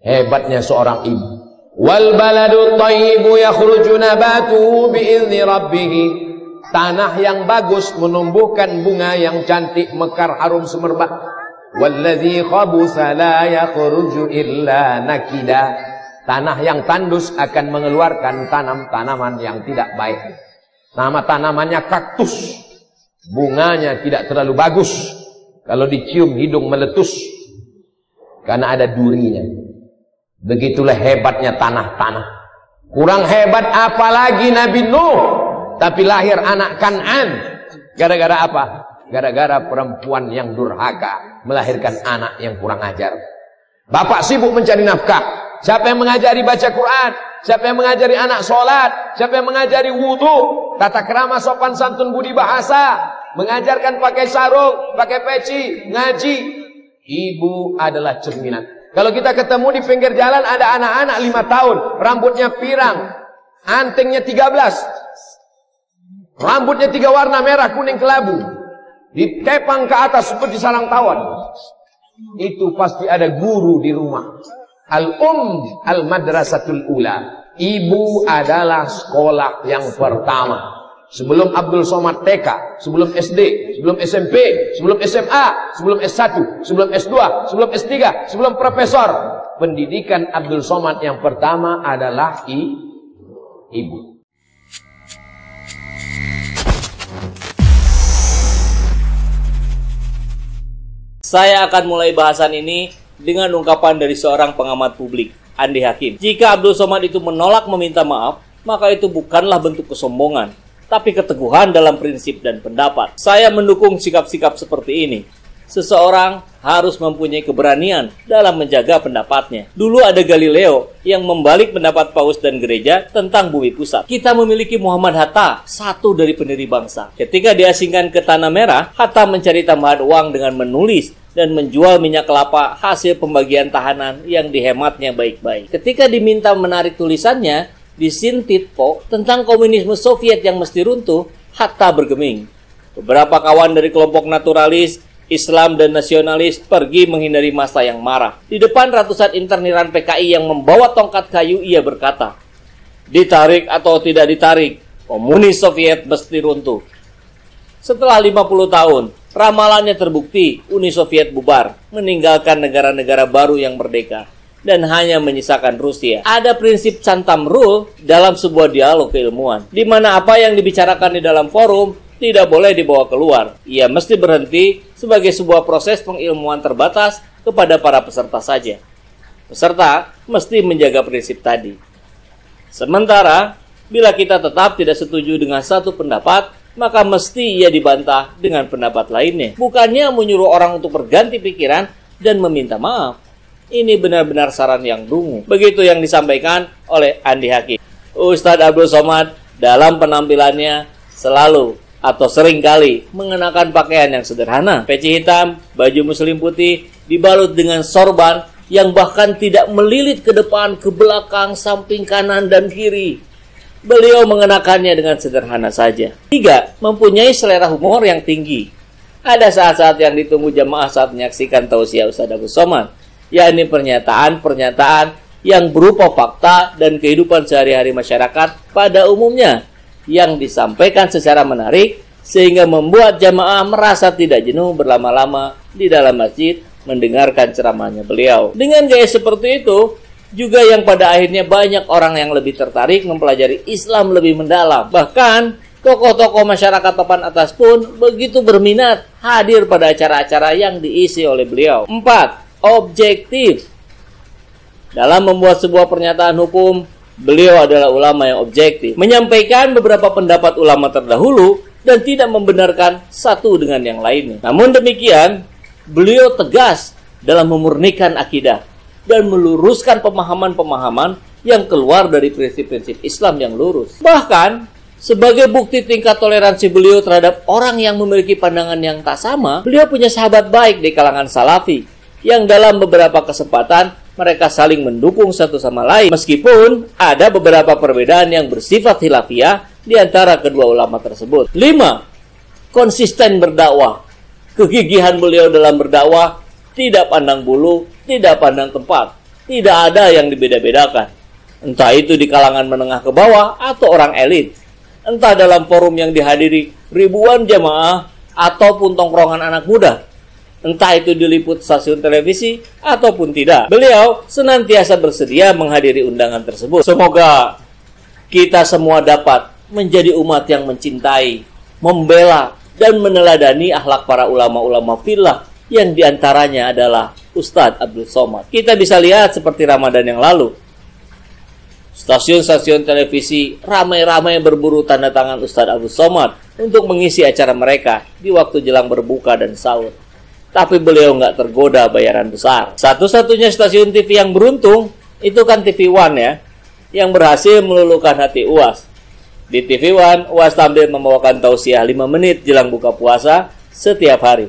Hebatnya seorang ibu. Wal baladu thayyibu yakhruju nabatuhu bi'izni rabbih. Tanah yang bagus menumbuhkan bunga yang cantik, mekar, harum semerbak. Walladzi khabutha la yakhruju illa nakida. Tanah yang tandus akan mengeluarkan tanaman yang tidak baik. Nama tanamannya kaktus. Bunganya tidak terlalu bagus. Kalau dicium hidung meletus. Karena ada durinya. Begitulah hebatnya tanah-tanah. Kurang hebat apalagi Nabi Nuh. Tapi lahir anak Kan'an. Gara-gara apa? Gara-gara perempuan yang durhaka melahirkan anak yang kurang ajar. Bapak sibuk mencari nafkah. Siapa yang mengajari baca Quran? Siapa yang mengajari anak sholat? Siapa yang mengajari wudhu? Tata krama sopan santun budi bahasa. Mengajarkan pakai sarung, pakai peci, ngaji. Ibu adalah cerminan. Kalau kita ketemu di pinggir jalan ada anak-anak 5 tahun. Rambutnya pirang. Antingnya 13. Rambutnya 3 warna, merah, kuning, kelabu. Ditepang ke atas seperti sarang tawon. Itu pasti ada guru di rumah. Al-madrasatul ula. Ibu adalah sekolah yang pertama. Sebelum Abdul Somad TK, sebelum SD, sebelum SMP, sebelum SMA, sebelum S1, sebelum S2, sebelum S3, sebelum profesor. Pendidikan Abdul Somad yang pertama adalah ibu. Saya akan mulai bahasan ini dengan ungkapan dari seorang pengamat publik, Andi Hakim. Jika Abdul Somad itu menolak meminta maaf, maka itu bukanlah bentuk kesombongan, tapi keteguhan dalam prinsip dan pendapat. Saya mendukung sikap-sikap seperti ini. Seseorang harus mempunyai keberanian dalam menjaga pendapatnya. Dulu ada Galileo yang membalik pendapat Paus dan gereja tentang bumi pusat. Kita memiliki Muhammad Hatta, satu dari pendiri bangsa. Ketika diasingkan ke Tanah Merah, Hatta mencari tambahan uang dengan menulis dan menjual minyak kelapa hasil pembagian tahanan yang dihematnya baik-baik. Ketika diminta menarik tulisannya di Sintitpo tentang komunisme Soviet yang mesti runtuh, Hatta bergeming. Beberapa kawan dari kelompok naturalis, Islam dan nasionalis pergi menghindari massa yang marah. Di depan ratusan interniran PKI yang membawa tongkat kayu, ia berkata, "Ditarik atau tidak ditarik, komunis Soviet mesti runtuh." Setelah 50 tahun, ramalannya terbukti. Uni Soviet bubar, meninggalkan negara-negara baru yang merdeka, dan hanya menyisakan Rusia. Ada prinsip Chantam Rule dalam sebuah dialog keilmuan, di mana apa yang dibicarakan di dalam forum tidak boleh dibawa keluar. Ia mesti berhenti sebagai sebuah proses pengilmuan terbatas kepada para peserta saja. Peserta mesti menjaga prinsip tadi. Sementara, bila kita tetap tidak setuju dengan satu pendapat, maka mesti ia dibantah dengan pendapat lainnya. Bukannya menyuruh orang untuk berganti pikiran dan meminta maaf. Ini benar-benar saran yang dungu. Begitu yang disampaikan oleh Andi Hakim. Ustadz Abdul Somad dalam penampilannya selalu atau seringkali mengenakan pakaian yang sederhana. Peci hitam, baju muslim putih, dibalut dengan sorban yang bahkan tidak melilit ke depan, ke belakang, samping kanan dan kiri. Beliau mengenakannya dengan sederhana saja. 3. Mempunyai selera humor yang tinggi. Ada saat-saat yang ditunggu jamaah saat menyaksikan tausiah Ustadz Abdul Somad, yakni pernyataan-pernyataan yang berupa fakta dan kehidupan sehari-hari masyarakat pada umumnya, yang disampaikan secara menarik sehingga membuat jamaah merasa tidak jenuh berlama-lama di dalam masjid mendengarkan ceramahnya beliau. Dengan gaya seperti itu juga yang pada akhirnya banyak orang yang lebih tertarik mempelajari Islam lebih mendalam. Bahkan tokoh-tokoh masyarakat papan atas pun begitu berminat hadir pada acara-acara yang diisi oleh beliau. 4. Objektif. Dalam membuat sebuah pernyataan hukum, beliau adalah ulama yang objektif, menyampaikan beberapa pendapat ulama terdahulu dan tidak membenarkan satu dengan yang lainnya. Namun demikian, beliau tegas dalam memurnikan akidah dan meluruskan pemahaman-pemahaman yang keluar dari prinsip-prinsip Islam yang lurus. Bahkan, sebagai bukti tingkat toleransi beliau terhadap orang yang memiliki pandangan yang tak sama, beliau punya sahabat baik di kalangan Salafi, yang dalam beberapa kesempatan mereka saling mendukung satu sama lain, meskipun ada beberapa perbedaan yang bersifat khilafiyah di antara kedua ulama tersebut. 5. Konsisten berdakwah. Kegigihan beliau dalam berdakwah tidak pandang bulu, tidak pandang tempat. Tidak ada yang dibeda-bedakan. Entah itu di kalangan menengah ke bawah atau orang elit. Entah dalam forum yang dihadiri ribuan jamaah ataupun tongkrongan anak muda. Entah itu diliput stasiun televisi ataupun tidak. Beliau senantiasa bersedia menghadiri undangan tersebut. Semoga kita semua dapat menjadi umat yang mencintai, membela, dan meneladani akhlak para ulama-ulama fillah yang diantaranya adalah Ustadz Abdul Somad. Kita bisa lihat seperti Ramadan yang lalu. Stasiun-stasiun televisi ramai-ramai berburu tanda tangan Ustadz Abdul Somad untuk mengisi acara mereka di waktu jelang berbuka dan sahur. Tapi beliau nggak tergoda bayaran besar. Satu-satunya stasiun TV yang beruntung itu kan TV One ya, yang berhasil meluluhkan hati UAS. Di TV One, UAS tampil membawakan tausiah 5 menit jelang buka puasa setiap hari.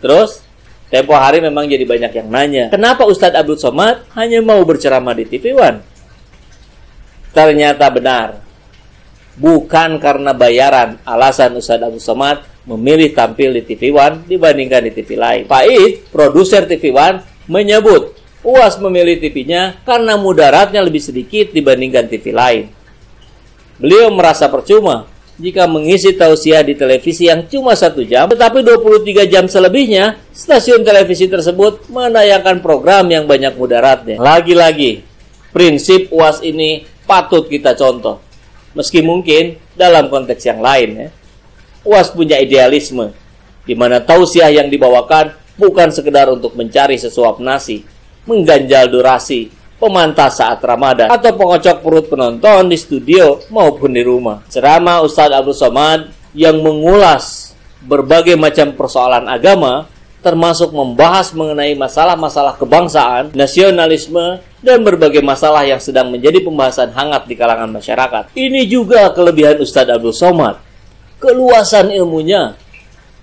Terus, tempo hari memang jadi banyak yang nanya, kenapa Ustadz Abdul Somad hanya mau berceramah di TV One? Ternyata benar. Bukan karena bayaran alasan Ustadz Abdul Somad memilih tampil di TV One dibandingkan di TV lain. Faiz, produser TV One, menyebut UAS memilih TV-nya karena mudaratnya lebih sedikit dibandingkan TV lain. Beliau merasa percuma jika mengisi tausiah di televisi yang cuma 1 jam, tetapi 23 jam selebihnya stasiun televisi tersebut menayangkan program yang banyak mudaratnya. Lagi-lagi, prinsip UAS ini patut kita contoh. Meski mungkin dalam konteks yang lain ya. UAS punya idealisme, di mana tausiah yang dibawakan bukan sekedar untuk mencari sesuap nasi, mengganjal durasi, pemantas saat Ramadan, atau pengocok perut penonton di studio maupun di rumah. Ceramah Ustadz Abdul Somad yang mengulas berbagai macam persoalan agama, termasuk membahas mengenai masalah-masalah kebangsaan, nasionalisme, dan berbagai masalah yang sedang menjadi pembahasan hangat di kalangan masyarakat. Ini juga kelebihan Ustadz Abdul Somad, keluasan ilmunya.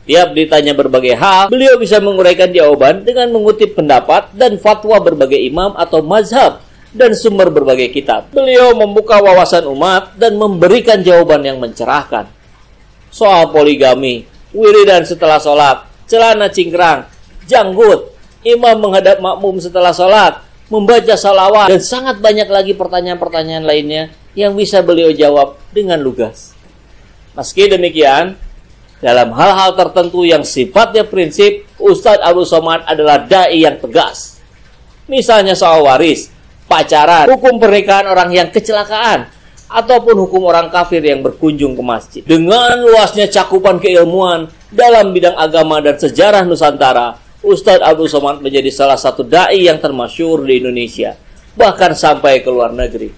Tiap ditanya berbagai hal, beliau bisa menguraikan jawaban dengan mengutip pendapat dan fatwa berbagai imam atau mazhab dan sumber berbagai kitab. Beliau membuka wawasan umat dan memberikan jawaban yang mencerahkan. Soal poligami, wiridan setelah sholat, celana cingkrang, janggut, imam menghadap makmum setelah sholat, membaca salawat, dan sangat banyak lagi pertanyaan-pertanyaan lainnya yang bisa beliau jawab dengan lugas. Meski demikian, dalam hal-hal tertentu yang sifatnya prinsip, Ustadz Abdul Somad adalah dai yang tegas. Misalnya soal waris, pacaran, hukum pernikahan orang yang kecelakaan, ataupun hukum orang kafir yang berkunjung ke masjid. Dengan luasnya cakupan keilmuan dalam bidang agama dan sejarah Nusantara, Ustadz Abdul Somad menjadi salah satu dai yang termasyhur di Indonesia, bahkan sampai ke luar negeri.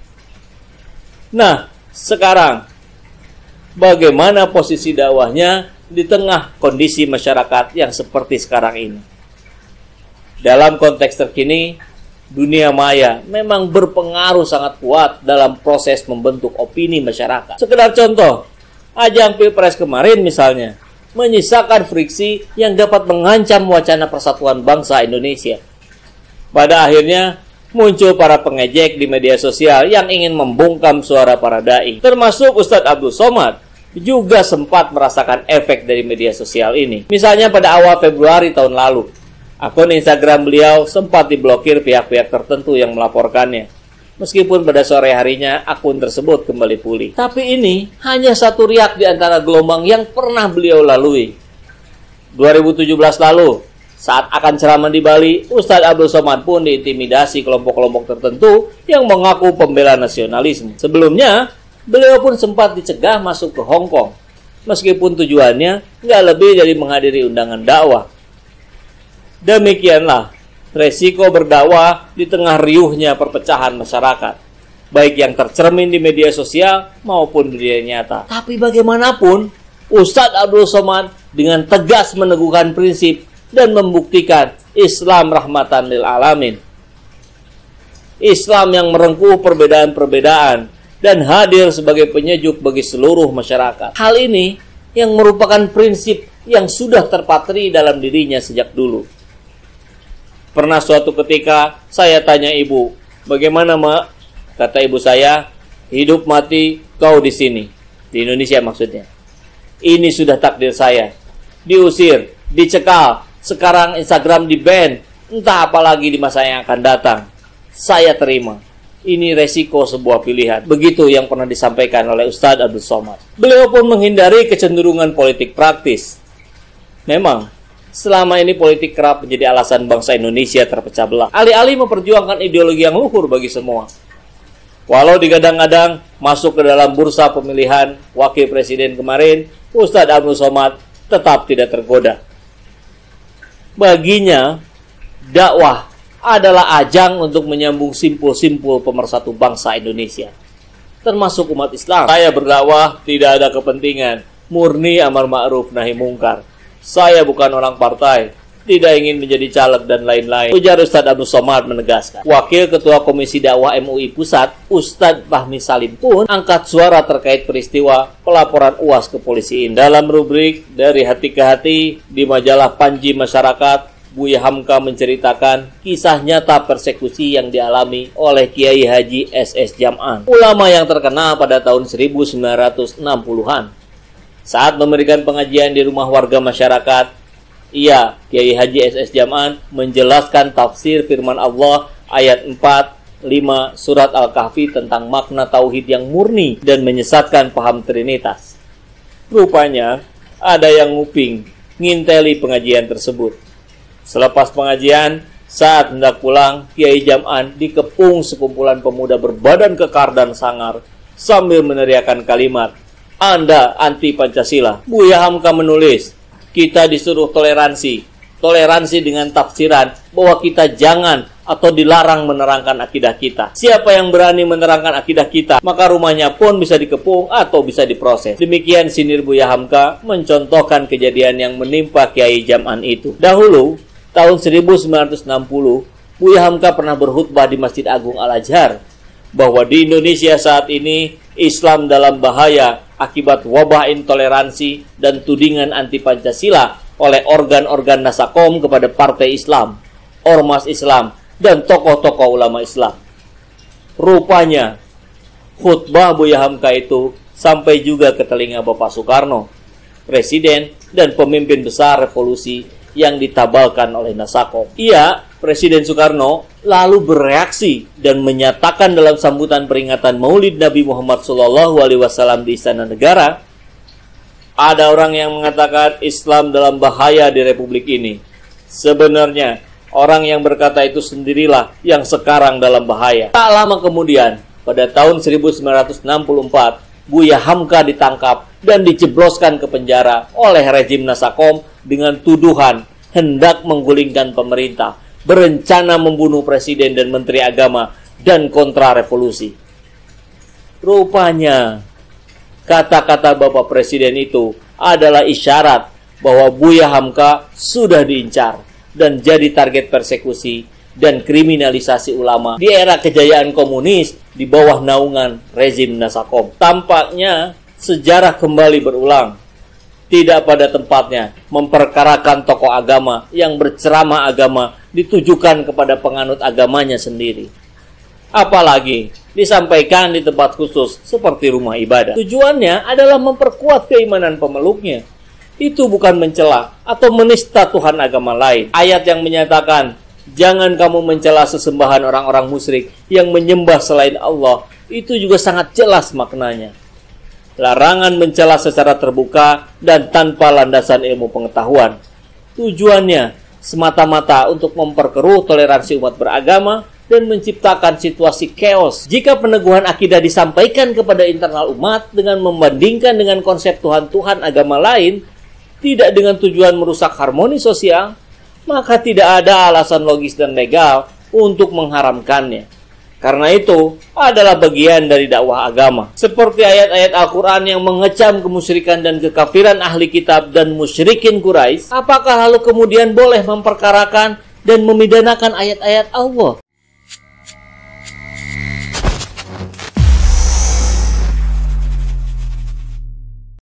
Nah, sekarang bagaimana posisi dakwahnya di tengah kondisi masyarakat yang seperti sekarang ini? Dalam konteks terkini, dunia maya memang berpengaruh sangat kuat dalam proses membentuk opini masyarakat. Sekedar contoh, ajang Pilpres kemarin misalnya menyisakan friksi yang dapat mengancam wacana persatuan bangsa Indonesia. Pada akhirnya muncul para pengejek di media sosial yang ingin membungkam suara para dai, termasuk Ustadz Abdul Somad juga sempat merasakan efek dari media sosial ini. Misalnya pada awal Februari tahun lalu, akun Instagram beliau sempat diblokir pihak-pihak tertentu yang melaporkannya. Meskipun pada sore harinya akun tersebut kembali pulih. Tapi ini hanya satu riak di antara gelombang yang pernah beliau lalui. 2017 lalu, saat akan ceramah di Bali, Ustadz Abdul Somad pun diintimidasi kelompok-kelompok tertentu yang mengaku pembela nasionalisme. Sebelumnya, beliau pun sempat dicegah masuk ke Hong Kong, meskipun tujuannya nggak lebih dari menghadiri undangan dakwah. Demikianlah resiko berdakwah di tengah riuhnya perpecahan masyarakat, baik yang tercermin di media sosial maupun di dunia nyata. Tapi bagaimanapun, Ustadz Abdul Somad dengan tegas meneguhkan prinsip dan membuktikan Islam rahmatan lil alamin. Islam yang merengkuh perbedaan-perbedaan dan hadir sebagai penyejuk bagi seluruh masyarakat. Hal ini yang merupakan prinsip yang sudah terpatri dalam dirinya sejak dulu. Pernah suatu ketika saya tanya ibu, "Bagaimana, Mak?" Kata ibu saya, "Hidup mati kau di sini." Di Indonesia maksudnya. "Ini sudah takdir saya. Diusir, dicekal, sekarang Instagram di-ban, entah apalagi di masa yang akan datang. saya terima. Ini resiko sebuah pilihan. Begitu yang pernah disampaikan oleh Ustadz Abdul Somad. Beliau pun menghindari kecenderungan politik praktis. Memang, selama ini politik kerap menjadi alasan bangsa Indonesia terpecah belah. Alih-alih memperjuangkan ideologi yang luhur bagi semua. Walau digadang-gadang masuk ke dalam bursa pemilihan wakil presiden kemarin, Ustadz Abdul Somad tetap tidak tergoda. Baginya, dakwah adalah ajang untuk menyambung simpul-simpul pemersatu bangsa Indonesia, termasuk umat Islam. Saya berdakwah tidak ada kepentingan, murni amar ma'ruf nahi mungkar. Saya bukan orang partai, tidak ingin menjadi caleg dan lain-lain, ujar Ustadz Abdul Somad menegaskan. Wakil Ketua Komisi Dakwah MUI Pusat, Ustadz Fahmi Salim pun angkat suara terkait peristiwa pelaporan UAS ke polisi ini. Dalam rubrik Dari Hati ke Hati di majalah Panji Masyarakat, Buya Hamka menceritakan kisah nyata persekusi yang dialami oleh Kiai Haji SS Jam'an, ulama yang terkenal pada tahun 1960-an. Saat memberikan pengajian di rumah warga masyarakat, Kiai Haji SS Jam'an menjelaskan tafsir firman Allah ayat 4, 5 surat Al-Kahfi tentang makna tauhid yang murni dan menyesatkan paham Trinitas. Rupanya ada yang nguping, nginteli pengajian tersebut. Selepas pengajian, saat hendak pulang, Kiai Jam'an dikepung sekumpulan pemuda berbadan kekar dan sangar sambil meneriakkan kalimat, "Anda anti Pancasila." Buya Hamka menulis, kita disuruh toleransi dengan tafsiran bahwa kita jangan atau dilarang menerangkan akidah kita. Siapa yang berani menerangkan akidah kita, maka rumahnya pun bisa dikepung atau bisa diproses. Demikian sinir Buya Hamka mencontohkan kejadian yang menimpa Kiai Jam'an itu. Dahulu, tahun 1960, Buya Hamka pernah berkhutbah di Masjid Agung Al-Azhar bahwa di Indonesia saat ini Islam dalam bahaya akibat wabah intoleransi dan tudingan anti Pancasila oleh organ-organ Nasakom kepada partai Islam, ormas Islam, dan tokoh-tokoh ulama Islam. Rupanya, khutbah Buya Hamka itu sampai juga ke telinga Bapak Soekarno, presiden dan pemimpin besar revolusi yang ditabalkan oleh Nasakom. Presiden Soekarno lalu bereaksi dan menyatakan dalam sambutan peringatan Maulid Nabi Muhammad SAW di Istana Negara, ada orang yang mengatakan Islam dalam bahaya di Republik ini. Sebenarnya, orang yang berkata itu sendirilah yang sekarang dalam bahaya. Tak lama kemudian, pada tahun 1964, Buya Hamka ditangkap dan dijebloskan ke penjara oleh rezim Nasakom dengan tuduhan hendak menggulingkan pemerintah, berencana membunuh presiden dan menteri agama, dan kontra revolusi. Rupanya, kata-kata Bapak Presiden itu adalah isyarat bahwa Buya Hamka sudah diincar dan jadi target persekusi dan kriminalisasi ulama di era kejayaan komunis di bawah naungan rezim Nasakom. Tampaknya sejarah kembali berulang. Tidak pada tempatnya memperkarakan tokoh agama yang berceramah agama ditujukan kepada penganut agamanya sendiri. Apalagi disampaikan di tempat khusus seperti rumah ibadah. Tujuannya adalah memperkuat keimanan pemeluknya. Itu bukan mencela atau menista Tuhan agama lain. Ayat yang menyatakan, jangan kamu mencela sesembahan orang-orang musyrik yang menyembah selain Allah, itu juga sangat jelas maknanya. Larangan mencela secara terbuka dan tanpa landasan ilmu pengetahuan. Tujuannya semata-mata untuk memperkeruh toleransi umat beragama dan menciptakan situasi chaos. Jika peneguhan akidah disampaikan kepada internal umat dengan membandingkan dengan konsep Tuhan-Tuhan agama lain, tidak dengan tujuan merusak harmoni sosial, maka tidak ada alasan logis dan legal untuk mengharamkannya. Karena itu adalah bagian dari dakwah agama. Seperti ayat-ayat Al-Quran yang mengecam kemusyrikan dan kekafiran ahli kitab dan musyrikin Quraisy, apakah lalu kemudian boleh memperkarakan dan memidanakan ayat-ayat Allah